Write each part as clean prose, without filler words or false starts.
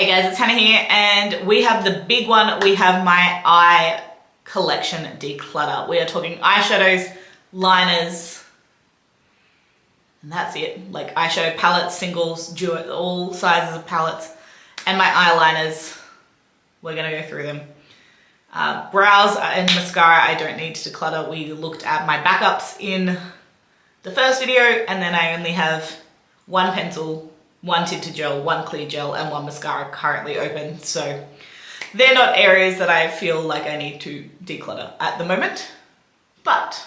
Hey guys, it's Hannah here, and we have the big one. We have my eye collection declutter. We are talking eyeshadows, liners, and that's it. Like eyeshadow palettes, singles, duo, all sizes of palettes, and my eyeliners. We're gonna go through them. Brows and mascara, I don't need to declutter. We looked at my backups in the first video, and then I only have one pencil, one tinted gel, one clear gel, and one mascara currently open. So they're not areas that I feel like I need to declutter at the moment. But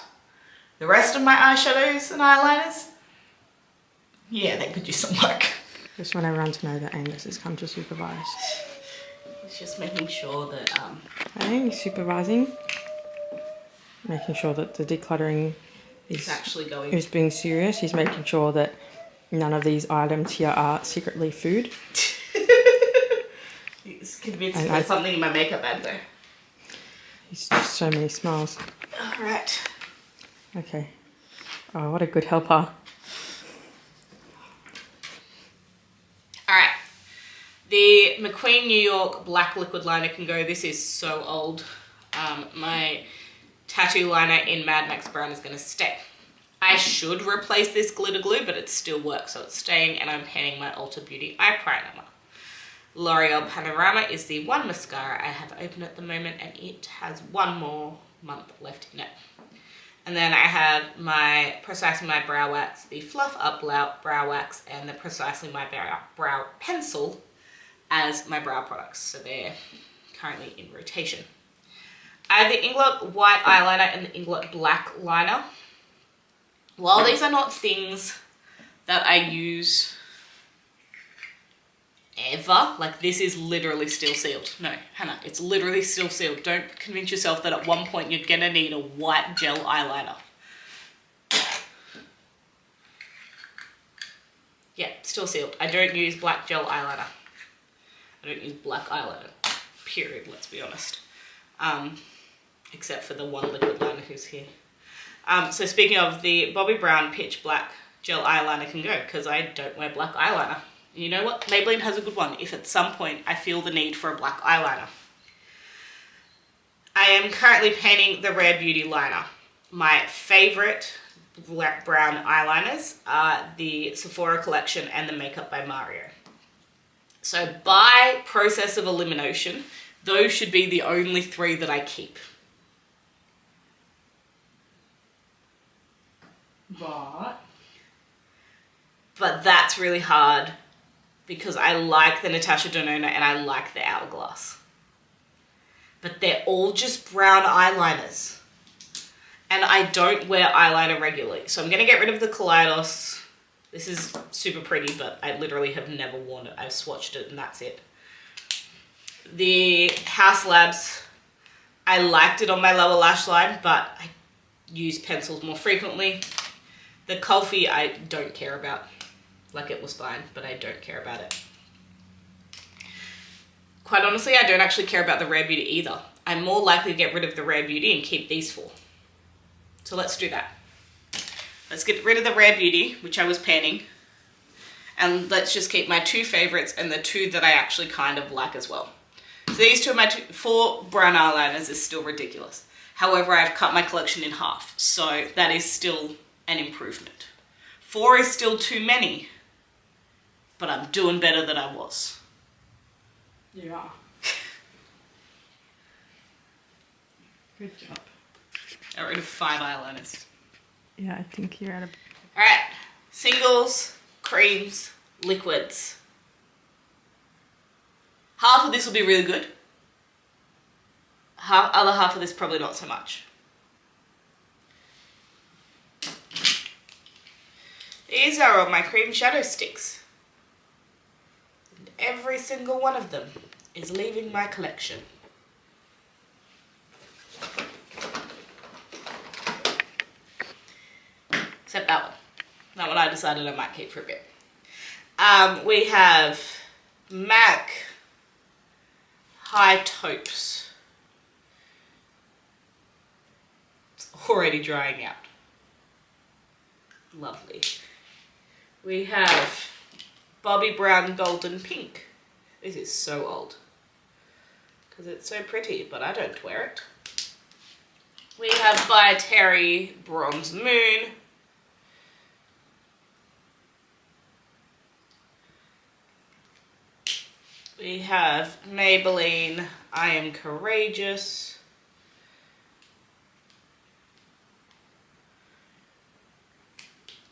the rest of my eyeshadows and eyeliners, yeah, they could use some work. Just want everyone to know that Angus has come to supervise. It's just making sure that... Hey, he's supervising. Making sure that the decluttering is actually going. He's being serious. He's making sure that none of these items here are secretly food. He's convinced there's something in my makeup bag though. He's just so many smiles. Alright. Okay. Oh, what a good helper. Alright. The McQueen New York Black Liquid Liner can go. This is so old. My tattoo liner in Mad Max Brown is going to stay. I should replace this glitter glue, but it still works, so it's staying, and I'm painting my Ulta Beauty eye primer. L'Oreal Panorama is the one mascara I have open at the moment, and it has one more month left in it. And then I have my Precisely My Brow Wax, the Fluff Up Brow Wax, and the Precisely My Brow Pencil as my brow products. So they're currently in rotation. I have the Inglot White Eyeliner and the Inglot Black Liner. While these are not things that I use ever, like this is literally still sealed. No, Hannah, it's literally still sealed. Don't convince yourself that at one point you're gonna need a white gel eyeliner. Yeah, still sealed. I don't use black gel eyeliner. I don't use black eyeliner, period, let's be honest. Except for the one liquid liner who's here. So speaking of, the Bobbi Brown Pitch Black Gel Eyeliner can go, because I don't wear black eyeliner. And you know what? Maybelline has a good one if at some point I feel the need for a black eyeliner. I am currently painting the Rare Beauty liner. My favorite black brown eyeliners are the Sephora collection and the Makeup by Mario. So by process of elimination, those should be the only three that I keep. But that's really hard because I like the Natasha Denona and I like the Hourglass. But they're all just brown eyeliners. And I don't wear eyeliner regularly. So I'm going to get rid of the Kaleidos. This is super pretty, but I literally have never worn it. I've swatched it and that's it. The House Labs, I liked it on my lower lash line, but I use pencils more frequently. The Kulfi I don't care about. Like, it was fine, but I don't care about it. Quite honestly, I don't actually care about the Rare Beauty either. I'm more likely to get rid of the Rare Beauty and keep these four. So let's do that. Let's get rid of the Rare Beauty, which I was panning. And let's just keep my two favorites and the two that I actually kind of like as well. So these two are my four brown eyeliners is still ridiculous. However, I've cut my collection in half, so that is still an improvement. 4 is still too many, but I'm doing better than I was. You are. Good job. I got rid of 5 eyeliners. Yeah, I think you're at a... Alright, singles, creams, liquids. Half of this will be really good. Other half of this probably not so much. These are all my cream shadow sticks. And every single one of them is leaving my collection. Except that one. That one I decided I might keep for a bit. We have MAC High Taupes. It's already drying out. Lovely. We have Bobbi Brown Golden Pink. This is so old. Because it's so pretty, but I don't wear it. We have by Terry Bronze Moon. We have Maybelline I Am Courageous.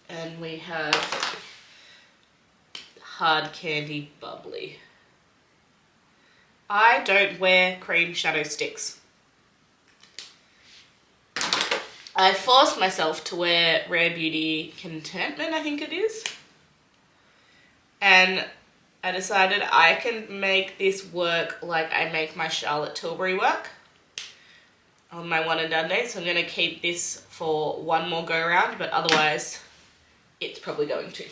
And we have Hard Candy Bubbly. I don't wear cream shadow sticks. I forced myself to wear Rare Beauty Contentment, I think it is. And I decided I can make this work like I make my Charlotte Tilbury work on my one and done day. So I'm going to keep this for one more go around, but otherwise it's probably going to.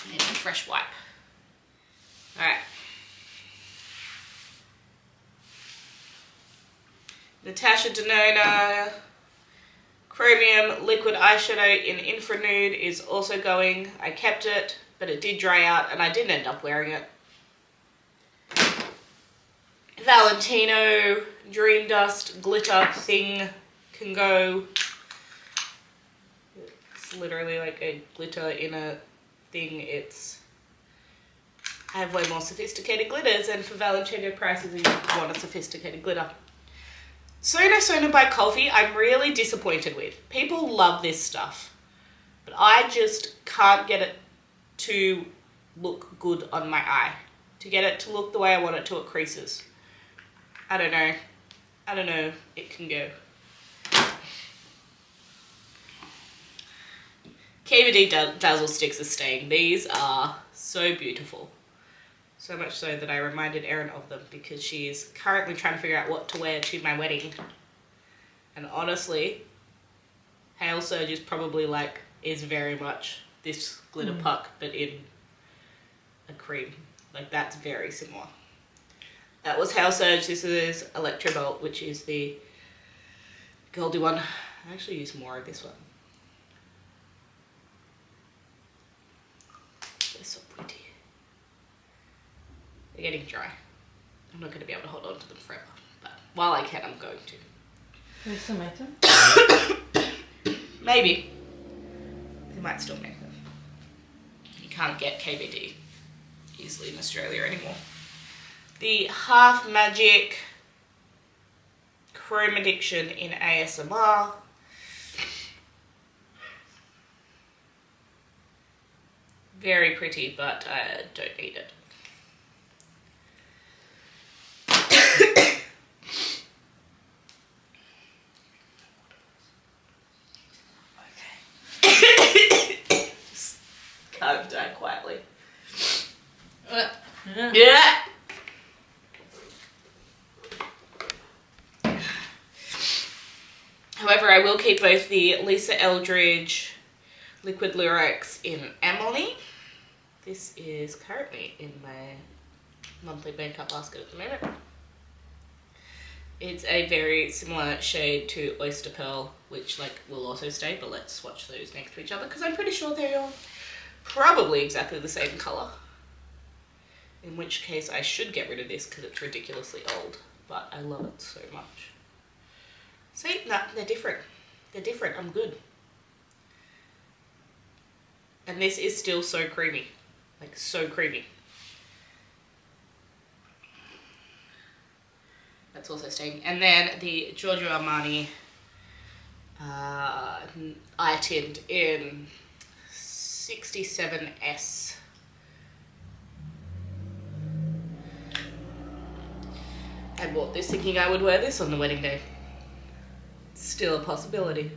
Maybe a fresh wipe. Alright. Natasha Denona Chromium Liquid Eyeshadow in Infra Nude is also going. I kept it, but it did dry out and I didn't end up wearing it. Valentino Dream Dust Glitter Thing can go. It's literally like a glitter in a thing. I have way more sophisticated glitters, and for Valentino prices you want a sophisticated glitter. Sona by Coffee, I'm really disappointed with. People love this stuff, but I just can't get it to look good on my eye. To get it to look the way I want it to, it creases. I don't know. It can go. KVD Dazzle Sticks are staying. These are so beautiful. So much so that I reminded Erin of them because she is currently trying to figure out what to wear to my wedding. And honestly, Hail Surge is very much this glitter puck, but in a cream. Like, that's very similar. That was Hail Surge. This is Electro Bolt, which is the goldy one. I actually use more of this one. They're so pretty. They're getting dry. I'm not going to be able to hold on to them forever, but while I can, I'm going to. Can we still make them? Maybe. They might still make them. You can't get KVD easily in Australia anymore. The Half Magic Chrome Addiction in ASMR. Very pretty, but I don't need it. Just can't die quietly. Yeah. However, I will keep both the Lisa Eldridge Liquid Lurex in Emily. This is currently in my monthly makeup basket at the moment. It's a very similar shade to Oyster Pearl, which will also stay, but let's swatch those next to each other because I'm pretty sure they're probably exactly the same colour. In which case I should get rid of this because it's ridiculously old, but I love it so much. See, no, they're different. They're different, I'm good. And this is still so creamy, like so creamy. That's also staying. And then the Giorgio Armani eye tint in 67S. I bought this thinking I would wear this on the wedding day. Still a possibility.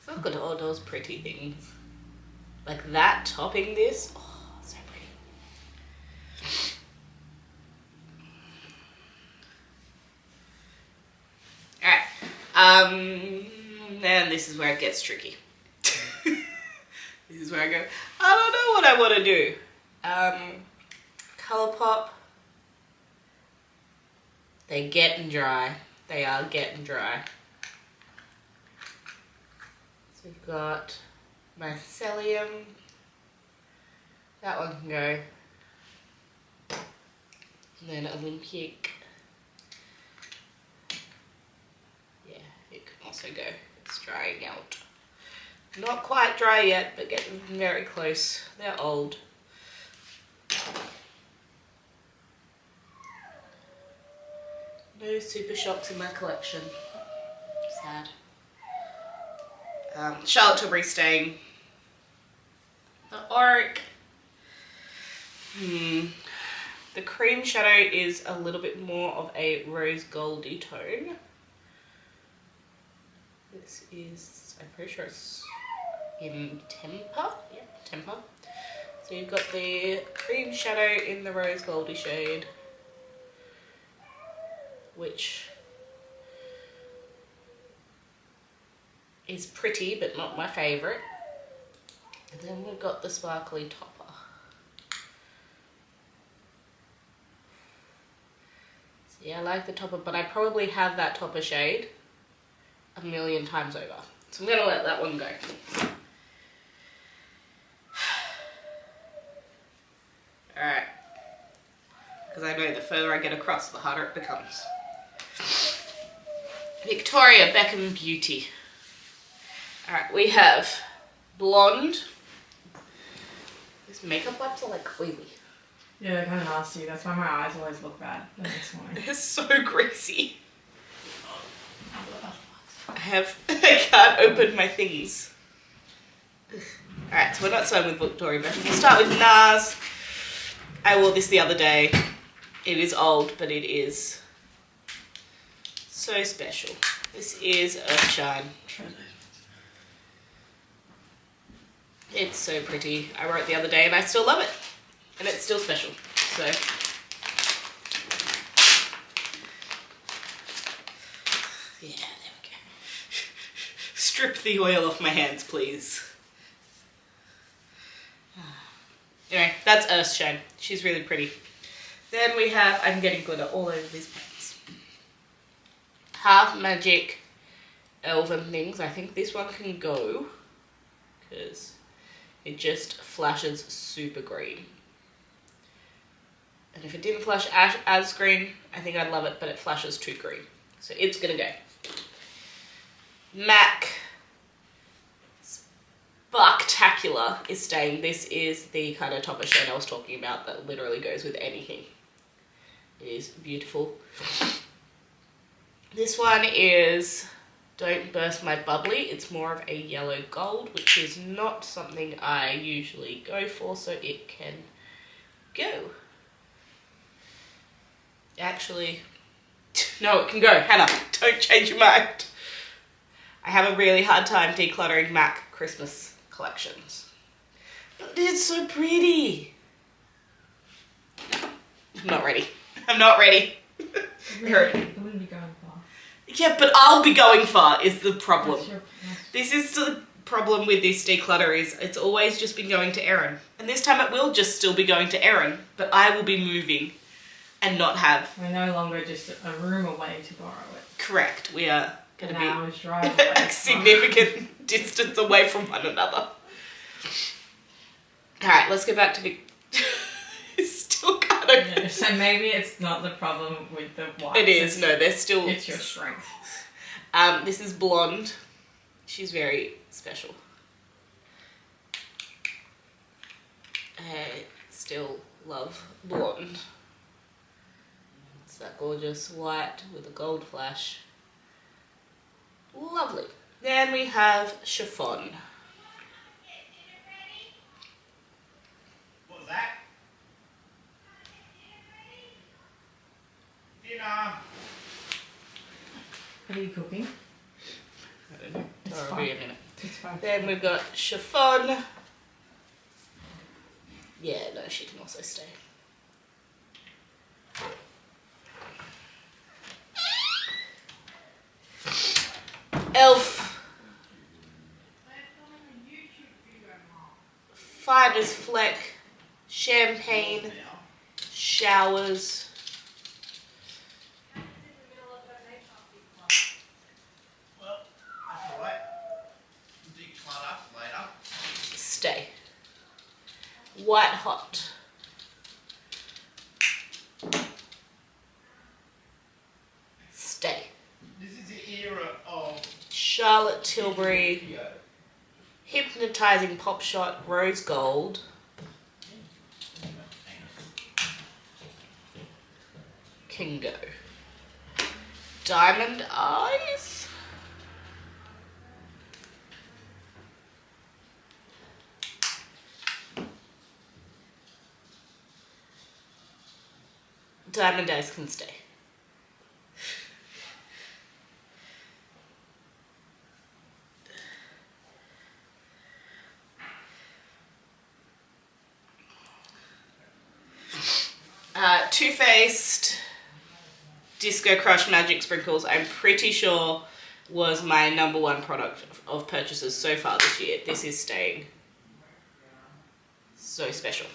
So I've got all those pretty things. Like that topping this. Oh, so pretty. Alright. And this is where it gets tricky. This is where I go, I don't know what I want to do. Colourpop. They're getting dry. They are getting dry. We've got mycelium. That one can go. And then Olympic. Yeah, it can also go. It's drying out. Not quite dry yet, but getting very close. They're old. No Super Shocks in my collection. Sad. Charlotte Tilbury stain. The Auric. The cream shadow is a little bit more of a rose goldy tone. This is, I'm pretty sure it's in Temper. Yeah, Temper. So you've got the cream shadow in the rose goldy shade, which is pretty but not my favourite. And then we've got the sparkly topper. So yeah, I like the topper, but I probably have that topper shade a million times over. So I'm going to let that one go. Alright. Because I know the further I get across, the harder it becomes. Victoria Beckham Beauty. Alright, we have blonde. These makeup wipes are like oily. Yeah, they're kind of nasty. That's why my eyes always look bad the next morning. They're so greasy. I can't open my things. Alright, so we're not starting with Victoria Beckham. We'll start with NARS. I wore this the other day. It is old, but it is so special. This is Earthshine. It's so pretty. I wore it the other day and I still love it. And it's still special. So yeah, there we go. Strip the oil off my hands, please. Anyway, that's Earthshine. She's really pretty. Then we have, I'm getting glitter all over these pens. Half Magic Elven Things. I think this one can go because it just flashes super green. And if it didn't flash as green, I think I'd love it, but it flashes too green. So it's gonna go. MAC Sparktacular is staying. This is the kind of topper shade I was talking about that literally goes with anything. It is beautiful. This one is Don't Burst My Bubbly. It's more of a yellow gold, which is not something I usually go for, so it can go. Actually, no, it can go. Hannah, don't change your mind. I have a really hard time decluttering MAC Christmas collections. But it's so pretty. No, I'm not ready. I'm not ready. I wouldn't be going far. Yeah, but I'll be going far is the problem. This is the problem with this declutter is it's always just been going to Erin. And this time it will just still be going to Erin, but I will be moving and not have... We're no longer just a room away to borrow it. Correct. We are going to be hour's drive away a significant distance away from one another. Alright, let's go back to the... It's still kind of... Yeah, so maybe it's not the problem with the wipes. It is, no, they're still... It's your strength. This is blonde. She's very special. I still love blonde. It's that gorgeous white with a gold flash. Lovely. Then we have chiffon. What was that? Dinner. What are you cooking? I don't know. It's That'll fine. be a minute. It's fine. Then we've got chiffon. Yeah, no, she can also stay. Elf. Finest Fleck. Champagne. Showers. Well, that's alright. White Hot. Stay. This is the era of Charlotte Tilbury Hypnotizing Pop Shot Rose Gold. Can go. Diamond Eyes. Diamond Eyes can stay. Too Faced Disco Crush Magic Sprinkles, I'm pretty sure was my #1 product of purchases so far this year. This is staying. So special.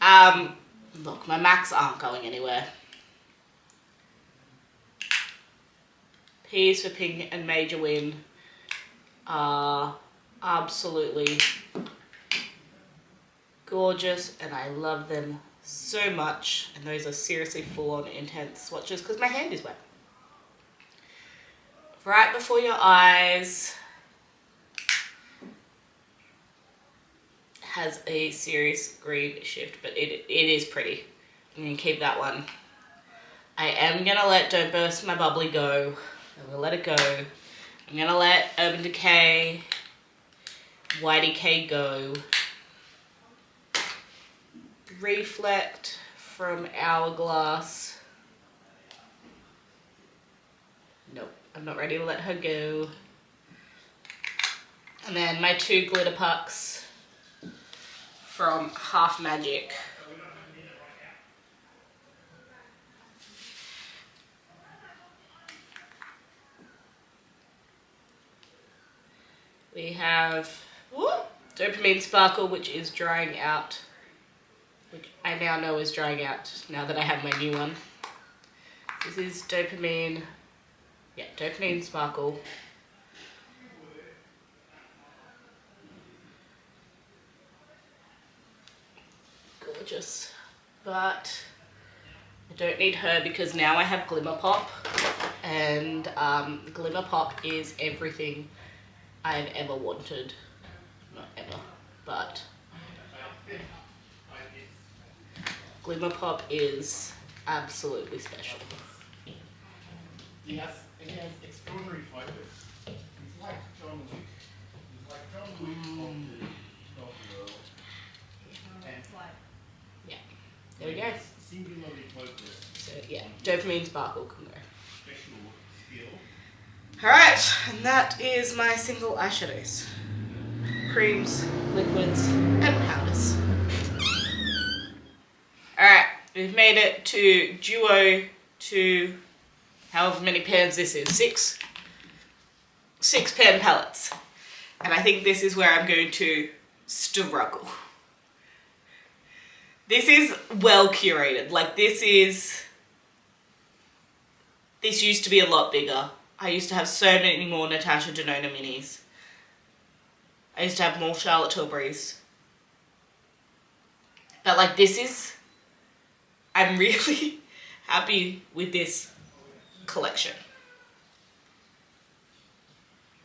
Look, my MACs aren't going anywhere. P's for Pink and Major Win are absolutely gorgeous, and I love them so much. And those are seriously full-on intense swatches because my hand is wet. Right Before Your Eyes has a serious green shift, but it is pretty. I'm gonna keep that one. I am gonna let Don't Burst My Bubbly go. I'm gonna let it go. I'm gonna let Urban Decay YDK go. Reflect from Hourglass. Nope, I'm not ready to let her go. And then my 2 glitter pucks from Half Magic. We have Dopamine Sparkle, which is drying out. Which I now know is drying out now that I have my new one. This is Dopamine Sparkle. Gorgeous. But I don't need her because now I have Glimmer Pop. And Glimmer Pop is everything I've ever wanted. Not ever, but Glimmer Pop is absolutely special. he has extraordinary focus. He's like John Wick. He's like John Wick of the world. And Yeah, there we go. Singularly focused. So yeah, Dopamine Sparkle can go. Special skill. Alright, and that is my single eyeshadows. Creams, liquids, and powders. Alright, we've made it to duo to however many pans this is. 6 pan palettes. And I think this is where I'm going to struggle. This is well curated. Like this used to be a lot bigger. I used to have so many more Natasha Denona minis. I used to have more Charlotte Tilburys. But like I'm really happy with this collection.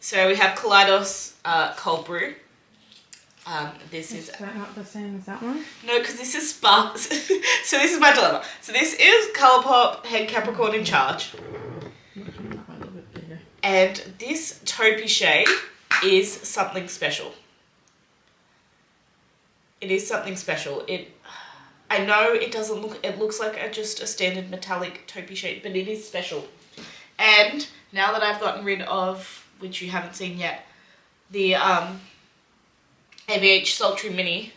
So we have Kaleidos Cold Brew. This is that not the same as that one? No, because this is Sparks. So this is my dilemma. So this is Colourpop Head Capricorn in Charge. And this taupey shade is something special. It is something special. I know it doesn't look, it looks like just a standard metallic taupey shade, but it is special. And now that I've gotten rid of, which you haven't seen yet, the ABH Sultry Mini.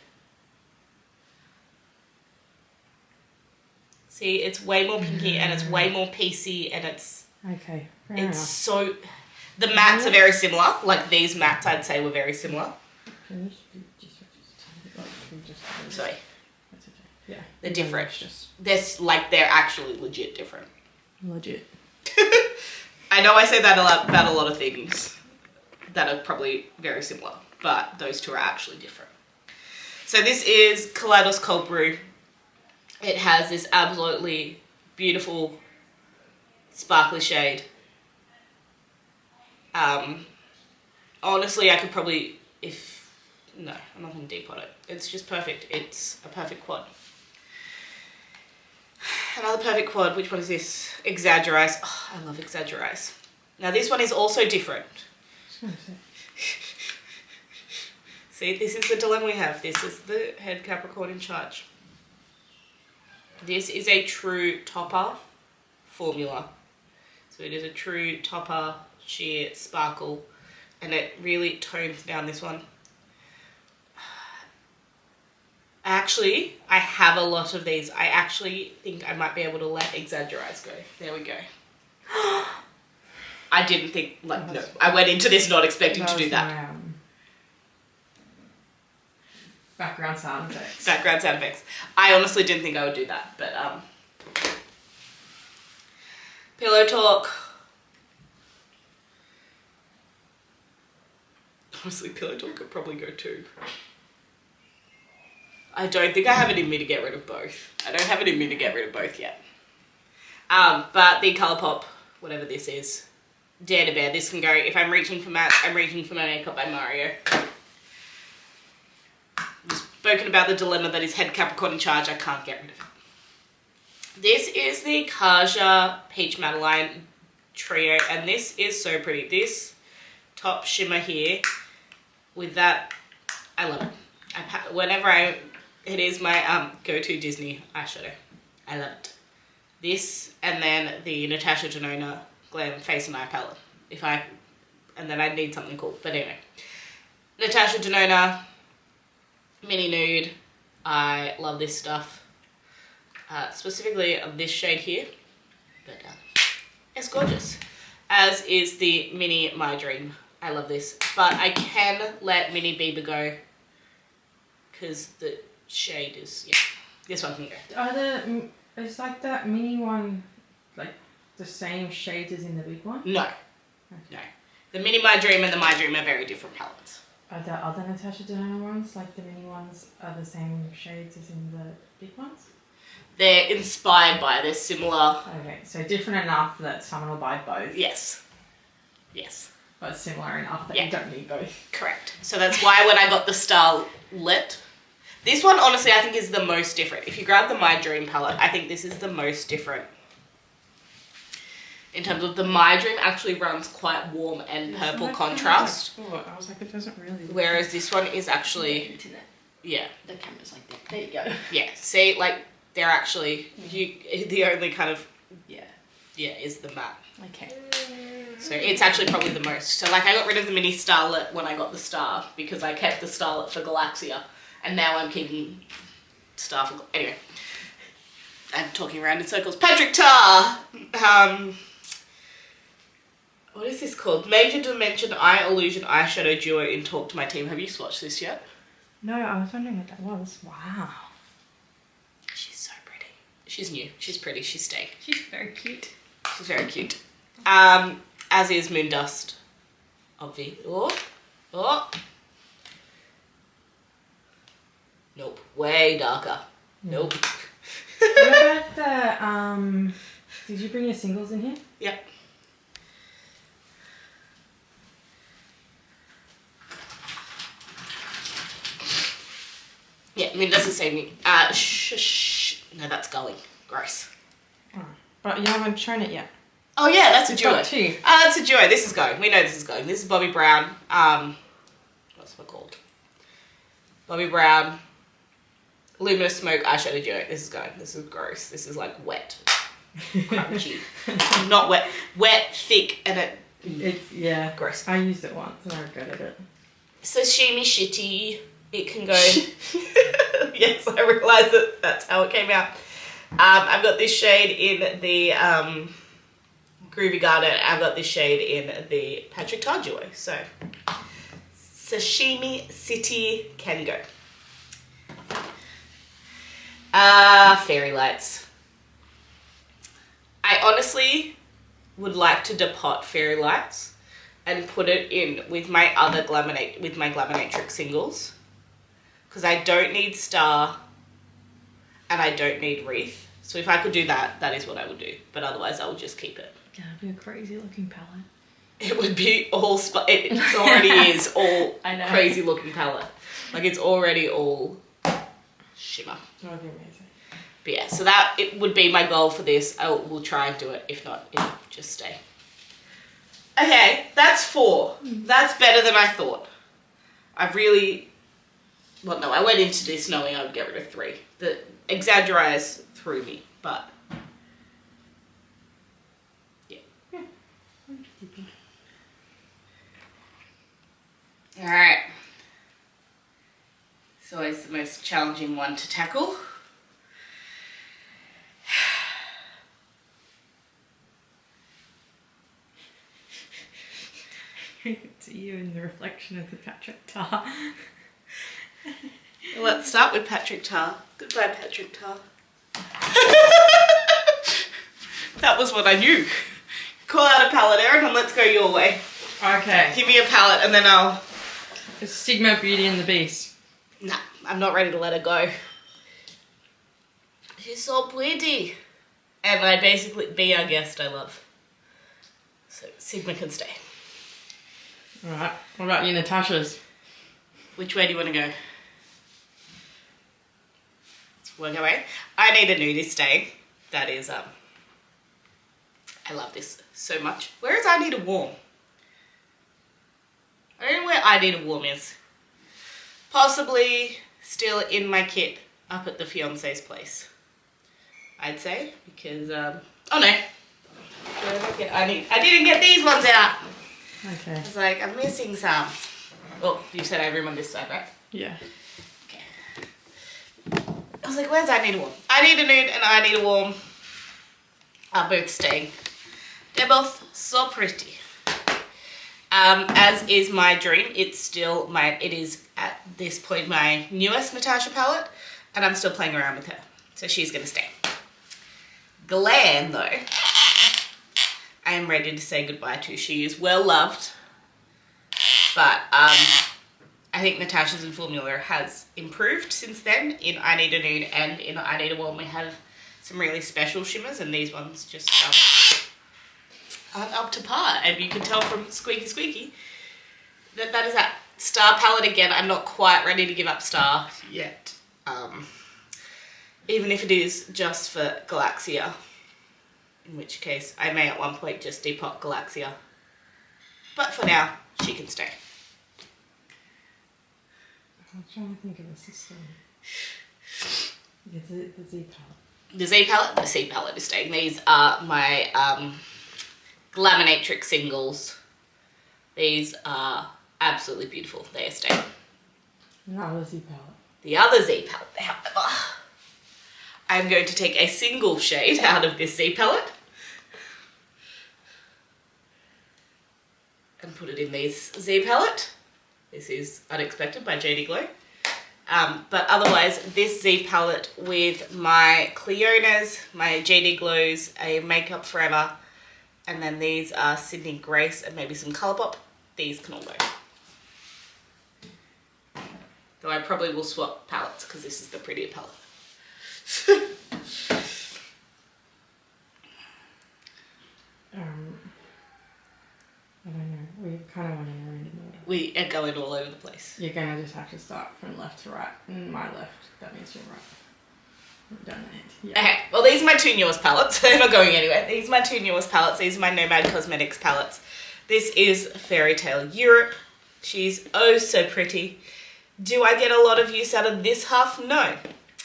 See, it's way more pinky and it's way more PC and it's... Okay, fair it's enough. so... The mattes are very similar. Like these mattes I'd say were very similar. Sorry. That's okay. Yeah. They're different. They're actually legit different. Legit. I know I say that about a lot of things that are probably very similar, but those two are actually different. So this is Kaleidos Cold Brew. It has this absolutely beautiful sparkly shade. Honestly, I could probably, no, I'm not going to depot it. It's just perfect. It's a perfect quad. Another perfect quad, which one is this? Exaggerize. Oh, I love Exaggerize. Now this one is also different. See, this is the dilemma we have. This is the head Capricorn in charge. This is a true topper formula. So it is a true topper, sheer, sparkle, and it really tones down this one. I have a lot of these. I actually think I might be able to let Exaggerize go. There we go. I didn't think, like, no. I went into this not expecting to do that. Background sound effects. Background sound effects. I honestly didn't think I would do that, but Pillow Talk. Honestly, Pillow Talk could probably go too. I don't think I have it in me to get rid of both. I don't have it in me to get rid of both yet. But the Colourpop, whatever this is, Dare to Bear, this can go, if I'm reaching for matte, I'm reaching for my Makeup by Mario. We've spoken about the dilemma that is head Capricorn in charge, I can't get rid of it. This is the Kaja Peach Madeline Trio, and this is so pretty. This top shimmer here, with that, I love it. It is my go-to Disney eyeshadow. I love it. This, and then the Natasha Denona Glam Face and Eye Palette. And then I need something cool. But anyway. Natasha Denona Mini Nude. I love this stuff. Specifically this shade here. But it's gorgeous. As is the Mini My Dream. I love this. But I can let Mini Bieber go. Because the shade is, yeah, this one can go. Is like that mini one, like the same shades as in the big one? No. Okay. No. The Mini My Dream and the My Dream are very different palettes. Are the other Natasha Denona ones, like the mini ones, are the same shades as in the big ones? They're inspired by, they're similar. Okay, so different enough that someone will buy both. Yes. Yes. But similar enough that you don't need both. Correct. So that's why when I got the Starlit, this one, honestly, I think is the most different. If you grab the My Dream palette, I think this is the most different. In terms of the My Dream actually runs quite warm and purple contrast. I was like, it doesn't really. Whereas this one is actually, internet. Yeah. The camera's like that. There you go. Yeah. See, like they're actually the only kind of Yeah. is the matte. Okay. So it's actually probably the most. So like I got rid of the Mini Starlit when I got the Star because I kept the Starlit for Galaxia. And now I'm keeping Star for... Anyway. I'm talking around in circles. Patrick Tar! What is this called? Major Dimension Eye Illusion Eyeshadow Duo in Talk to My Team. Have you swatched this yet? No, I was wondering what that was. Wow. She's so pretty. She's new. She's pretty. She's staying. She's very cute. She's very cute. As is Moon Dust. Obvi. Oh. Nope. Way darker. Nope. What about the, did you bring your singles in here? Yep. Yeah, Moon Dust is saving me. No, that's going. Gross. Oh, but you haven't shown it yet. Oh yeah, that's a It's duo. got two. That's a duo. This is going. We know this is going. This is Bobbi Brown. What's it called? Bobbi Brown. Luminous Smoke eyeshadow duo. This is going. This is gross. This is like wet. Crunchy. Not wet. Wet, thick, and It's, yeah. Gross. I used it once and I regretted it. Sashimi shitty. It can go. Yes, I realise that that's how it came out. I've got this shade in the Groovy Garden. I've got this shade in the Patrick Tar duo. So, Sashimi City can go. Fairy Lights. I honestly would like to depot Fairy Lights and put it in with my other Glaminatrix singles. because I don't need star and I don't need wreath. So if I could do that, that is what I would do. But otherwise, I would just keep it. Yeah, it'd be a crazy looking palette. It would be all... it already is all crazy looking palette. Like, it's already all shimmer. That would be amazing. But yeah, so that it would be my goal for this. I will try and do it. If not, it'll just stay. Okay, that's 4. That's better than I thought. I really... Well, no, I went into this knowing I would get rid of 3. The exaggerize threw me, but... Yeah. Alright. It's always the most challenging one to tackle. It's you in the reflection of the Patrick Tar. Let's start with Patrick Tar. Goodbye, Patrick Tar. That was what I knew. Call out a palette, Erin, and let's go your way. Okay. Give me a palette and then I'll... It's Sigma Beauty and the Beast. Nah, I'm not ready to let her go. She's so pretty. And I basically be our guest I love. So Sigma can stay. Alright, what about you, Natasha's? Which way do you want to go? Let's work our way. I need a nude staying. That is, I love this so much. Where is I Need a Warm? I don't know where I Need a Warm is. Possibly still in my kit up at the fiance's place. I'd say, because, oh no. Where did I get? I didn't get these ones out. Okay. I was like, I'm missing some. Oh, you said I have room on this side, right? Yeah. Okay. I was like, where's I Need a Warm? I Need a Nude and I Need a Warm are both staying. They're both so pretty. As is my dream, it is at this point my newest Natasha palette, and I'm still playing around with her. So she's gonna stay. Glam though, I am ready to say goodbye to. She is well loved, but I think Natasha's and Formula has improved since then. In I Need a Nude and in I Need a Warm, we have some really special shimmers, and these ones just aren't up to par. And you can tell from Squeaky Squeaky that is that Star palette again. I'm not quite ready to give up Star yet, even if it is just for Galaxia. In which case, I may at one point just depot Galaxia. But for now, she can stay. I'm trying to think of a system. The Z palette. The Z palette? The C palette is staying. These are my Glaminatrix singles. These are absolutely beautiful. They are staying. The other Z palette. The other Z palette, however, I'm going to take a single shade out of this Z palette and put it in this Z palette. This is Unexpected by JD Glow. But otherwise, this Z palette with my Cleonas, my JD Glows, a Makeup Forever, and then these are Sydney Grace and maybe some Colourpop. These can all go. Though I probably will swap palettes because this is the prettier palette. I don't know. We kind of want to know in order. We are going all over the place. You're going to just have to start from left to right. And my left, that means you're right. We've done that. Yeah. Okay, well these are my 2 newest palettes. They're not going anywhere. These are my 2 newest palettes. These are my Nomad Cosmetics palettes. This is Fairy Tale Europe. She's oh so pretty. Do I get a lot of use out of this half? No.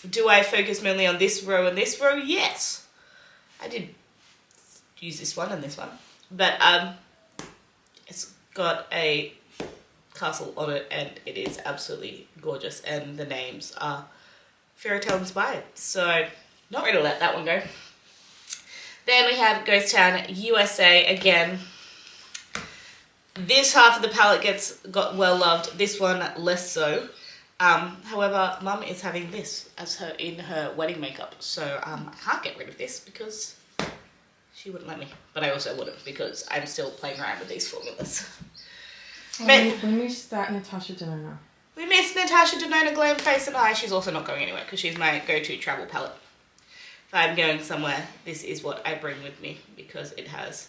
Do I focus mainly on this row and this row? Yes. I did use this one and this one. But it's got a castle on it and it is absolutely gorgeous, and the names are fairy tale inspired. So not ready to let that one go. Then we have Ghost Town USA again. This half of the palette got well loved. This one less so. However, Mum is having this as in her wedding makeup, so I can't get rid of this because she wouldn't let me. But I also wouldn't because I'm still playing around with these formulas. When we start Natasha Denona. We miss Natasha Denona Glam Face and Eye. She's also not going anywhere because she's my go-to travel palette. If I'm going somewhere, this is what I bring with me because it has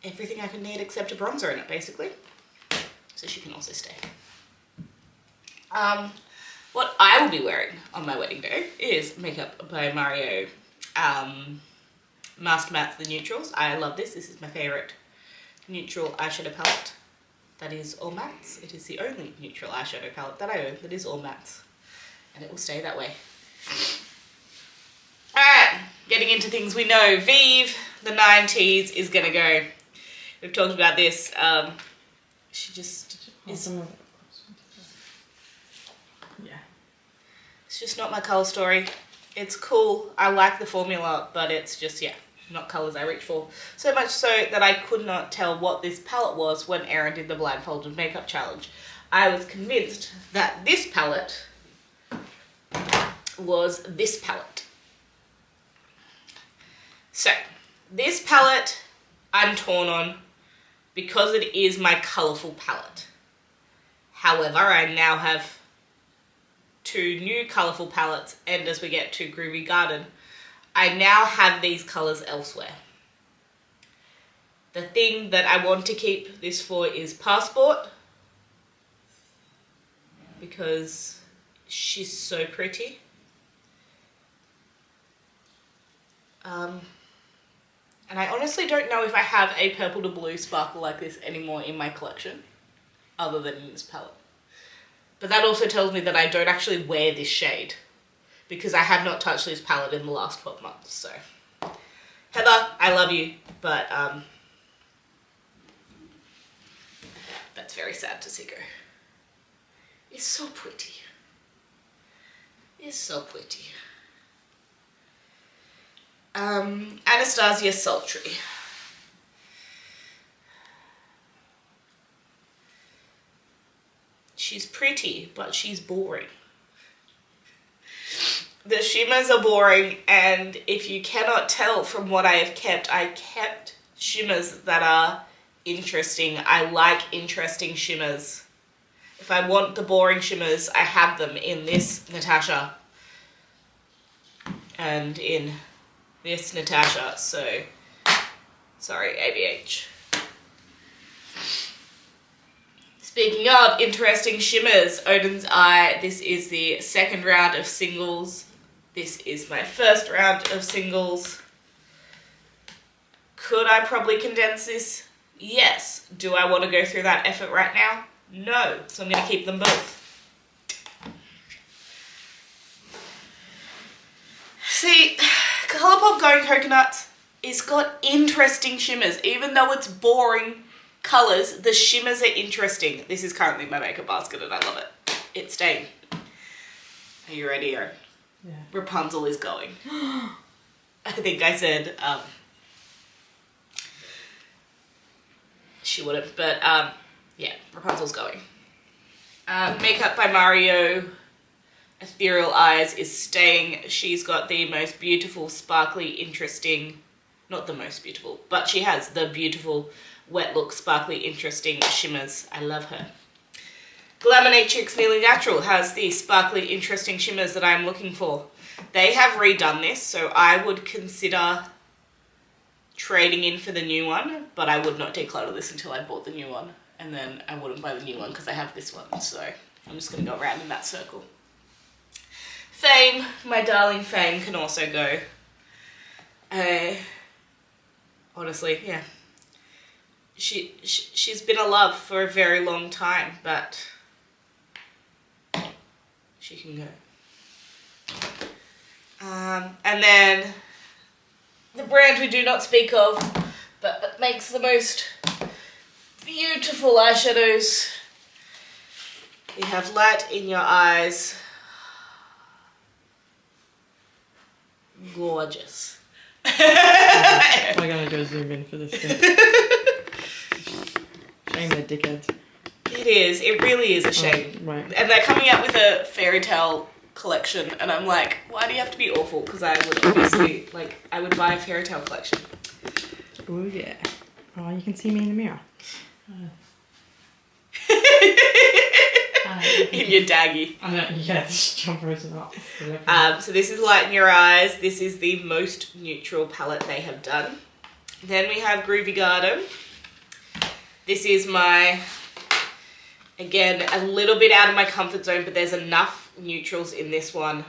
everything I can need except a bronzer in it, basically. So she can also stay. What I will be wearing on my wedding day is makeup by Mario. Master Mattes the Neutrals. I love this. This is my favourite neutral eyeshadow palette. That is all mattes. It is the only neutral eyeshadow palette that I own that is all mattes. And it will stay that way. Alright, getting into things we know. Vive, the 90s, is gonna go. We've talked about this. She just is... Yeah. It's just not my colour story. It's cool. I like the formula, but it's just, yeah, not colours I reach for. So much so that I could not tell what this palette was when Erin did the blindfolded makeup challenge. I was convinced that this palette was this palette. So, this palette I'm torn on because it is my colourful palette. However, I now have 2 new colourful palettes, and as we get to Groovy Garden, I now have these colours elsewhere. The thing that I want to keep this for is Passport, because she's so pretty. And I honestly don't know if I have a purple to blue sparkle like this anymore in my collection, other than in this palette. But that also tells me that I don't actually wear this shade, because I have not touched this palette in the last 12 months, so. Heather, I love you, but that's very sad to see go. It's so pretty. It's so pretty. Anastasia Sultry. She's pretty, but she's boring. The shimmers are boring, and if you cannot tell from what I have kept, I kept shimmers that are interesting. I like interesting shimmers. If I want the boring shimmers, I have them in this Natasha and in this Natasha, so sorry, ABH. Speaking of interesting shimmers, Odin's Eye, this is the second round of singles. This is my first round of singles. Could I probably condense this? Yes. Do I want to go through that effort right now? No. So I'm going to keep them both. See, Colourpop Going Coconut, it's got interesting shimmers. Even though it's boring colours, the shimmers are interesting. This is currently my makeup basket and I love it. It's staying. Are you ready, Erin? Yeah. Rapunzel is going. I think I said she wouldn't, but yeah, Rapunzel's going. Makeup by Mario, Ethereal Eyes is staying. She's got the most beautiful, sparkly, interesting, not the most beautiful, but she has the beautiful wet look, sparkly, interesting shimmers. I love her. Glamonatrix Nearly Natural has the sparkly, interesting shimmers that I'm looking for. They have redone this, so I would consider trading in for the new one, but I would not declutter this until I bought the new one, and then I wouldn't buy the new one because I have this one, so I'm just going to go around in that circle. Fame, my darling Fame, can also go. Honestly, yeah. She's been a love for a very long time, but she can go. And then the brand we do not speak of, but that makes the most beautiful eyeshadows. We have Light in Your Eyes. Gorgeous. I'm gonna go zoom in for this thing. Shame they're dickheads. It is. It really is a shame. Oh, right. And they're coming out with a fairy tale collection, and I'm like, why do you have to be awful? Because I would obviously, like, I would buy a fairy tale collection. Oh yeah. Oh, you can see me in the mirror. in your daggy. I know, yeah, this jumper is not. So this is Light in Your Eyes. This is the most neutral palette they have done. Then we have Groovy Garden. This is my, again, a little bit out of my comfort zone, but there's enough neutrals in this one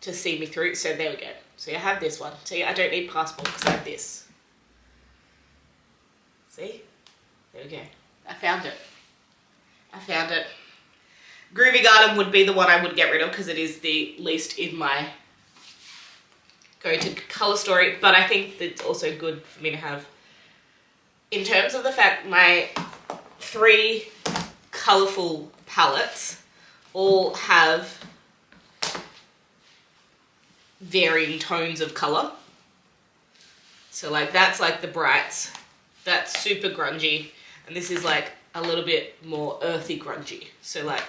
to see me through. So there we go. So I have this one. See, I don't need Passport because I have this. See? There we go. I found it. I found it. Groovy Garden would be the one I would get rid of because it is the least in my go-to colour story, but I think it's also good for me to have. In terms of the fact my 3 colourful palettes all have varying tones of colour. So like that's like the brights, that's super grungy, and this is like a little bit more earthy grungy. So like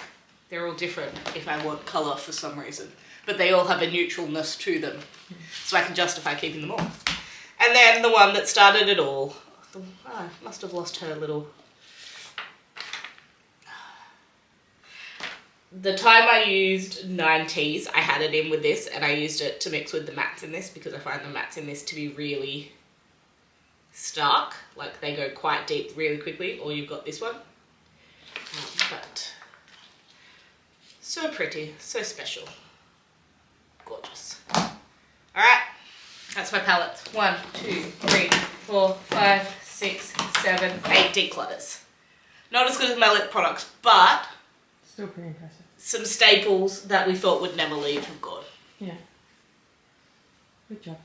they're all different if I want colour for some reason, but they all have a neutralness to them, so I can justify keeping them all. And then the one that started it all, I must have lost her little... The time I used 9Ts, I had it in with this, and I used it to mix with the mattes in this because I find the mattes in this to be really stark. Like they go quite deep really quickly, or you've got this one. But so pretty, so special. Gorgeous. Alright, that's my palettes. 1, 2, 3, 4, 5, 6, 7, 8 declutters. Not as good as my lip products, but still pretty impressive. Some staples that we thought would never leave have gone. Yeah. Good job.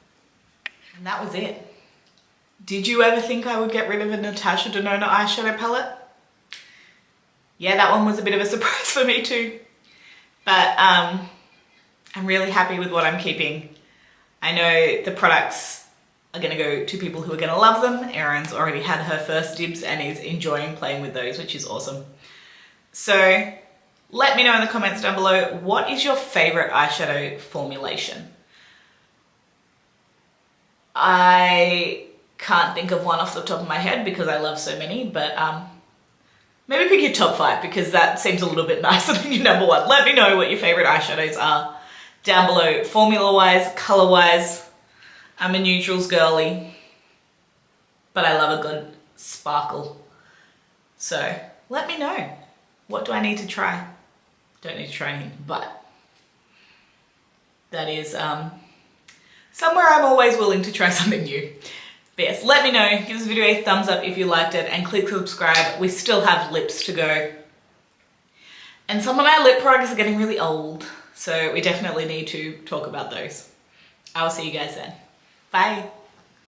And that was it. Did you ever think I would get rid of a Natasha Denona eyeshadow palette? Yeah, that one was a bit of a surprise for me too. But I'm really happy with what I'm keeping. I know the products are going to go to people who are going to love them. Erin's already had her first dibs and is enjoying playing with those, which is awesome. So let me know in the comments down below, what is your favorite eyeshadow formulation? I can't think of one off the top of my head because I love so many, but maybe pick your top 5 because that seems a little bit nicer than your number 1. Let me know what your favorite eyeshadows are down below, formula-wise, color-wise. I'm a neutrals girly, but I love a good sparkle. So let me know. What do I need to try? Don't need to try anything, but that is somewhere I'm always willing to try something new. But yes, let me know. Give this video a thumbs up if you liked it and click subscribe. We still have lips to go. And some of my lip products are getting really old, so we definitely need to talk about those. I will see you guys then. Bye.